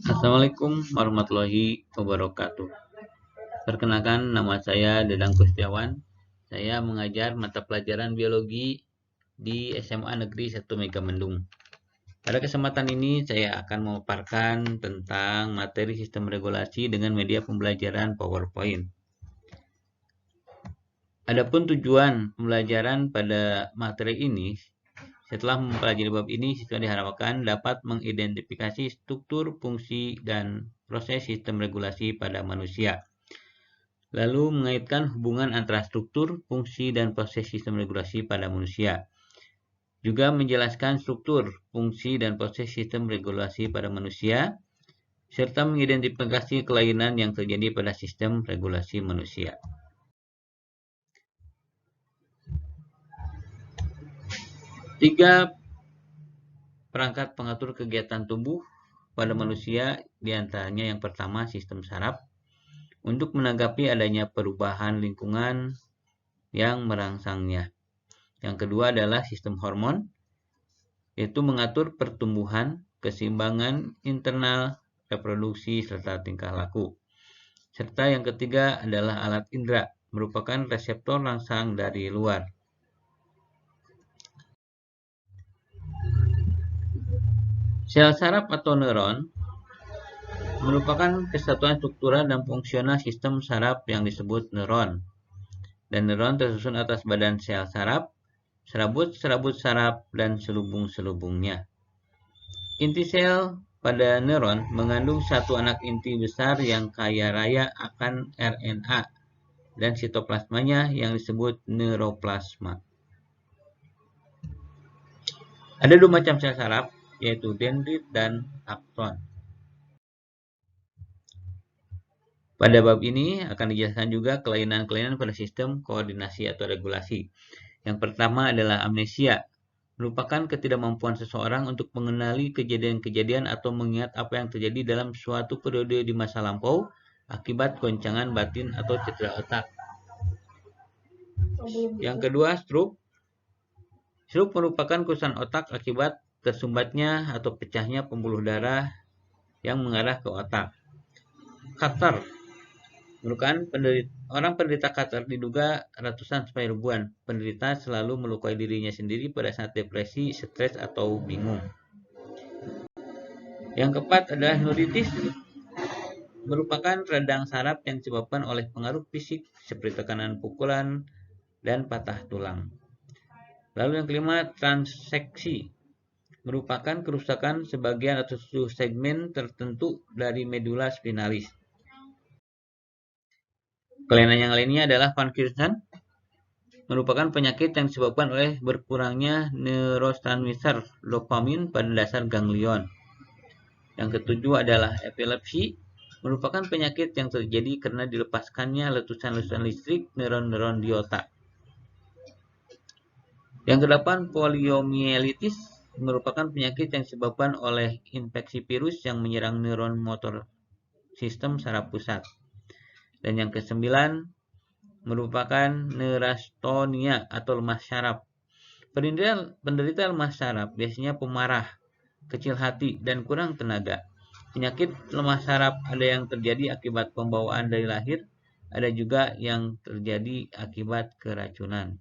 Assalamualaikum warahmatullahi wabarakatuh. Perkenalkan, nama saya Dedang Kustiawan. Saya mengajar mata pelajaran biologi di SMA Negeri 1 Megamendung. Pada kesempatan ini saya akan memaparkan tentang materi sistem regulasi dengan media pembelajaran PowerPoint. Adapun tujuan pembelajaran pada materi ini, setelah mempelajari bab ini, siswa diharapkan dapat mengidentifikasi struktur, fungsi, dan proses sistem regulasi pada manusia. Lalu mengaitkan hubungan antara struktur, fungsi, dan proses sistem regulasi pada manusia. Juga menjelaskan struktur, fungsi, dan proses sistem regulasi pada manusia, serta mengidentifikasi kelainan yang terjadi pada sistem regulasi manusia. Tiga perangkat pengatur kegiatan tubuh pada manusia, diantaranya yang pertama sistem saraf, untuk menanggapi adanya perubahan lingkungan yang merangsangnya. Yang kedua adalah sistem hormon, yaitu mengatur pertumbuhan, keseimbangan internal, reproduksi, serta tingkah laku. Serta yang ketiga adalah alat indera, merupakan reseptor rangsang dari luar. Sel saraf atau neuron merupakan kesatuan struktural dan fungsional sistem saraf yang disebut neuron. Dan neuron tersusun atas badan sel saraf, serabut-serabut saraf, dan selubung-selubungnya. Inti sel pada neuron mengandung satu anak inti besar yang kaya raya akan RNA dan sitoplasmanya yang disebut neuroplasma. Ada dua macam sel saraf, yaitu dendrit dan akson. Pada bab ini akan dijelaskan juga kelainan-kelainan pada sistem koordinasi atau regulasi. Yang pertama adalah amnesia, merupakan ketidakmampuan seseorang untuk mengenali kejadian-kejadian atau mengingat apa yang terjadi dalam suatu periode di masa lampau akibat goncangan batin atau cedera otak. Yang kedua, stroke. Stroke merupakan kerusakan otak akibat tersumbatnya atau pecahnya pembuluh darah yang mengarah ke otak. Catar merupakan orang penderita catar diduga ratusan sampai ribuan penderita selalu melukai dirinya sendiri pada saat depresi, stres, atau bingung. Yang keempat adalah neuritis, merupakan radang saraf yang disebabkan oleh pengaruh fisik seperti tekanan pukulan dan patah tulang. Lalu yang kelima, transeksi, merupakan kerusakan sebagian atau segmen tertentu dari medula spinalis. Kelainan yang lainnya adalah Parkinson, merupakan penyakit yang disebabkan oleh berkurangnya neurotransmitter dopamin pada dasar ganglion. Yang ketujuh adalah epilepsi, merupakan penyakit yang terjadi karena dilepaskannya letusan-letusan listrik neuron-neuron di otak. Yang kedelapan, poliomielitis, merupakan penyakit yang disebabkan oleh infeksi virus yang menyerang neuron motor sistem saraf pusat. Dan yang kesembilan merupakan neurastonia atau lemah saraf. Penderita lemah saraf biasanya pemarah, kecil hati, dan kurang tenaga. Penyakit lemah saraf ada yang terjadi akibat pembawaan dari lahir, ada juga yang terjadi akibat keracunan.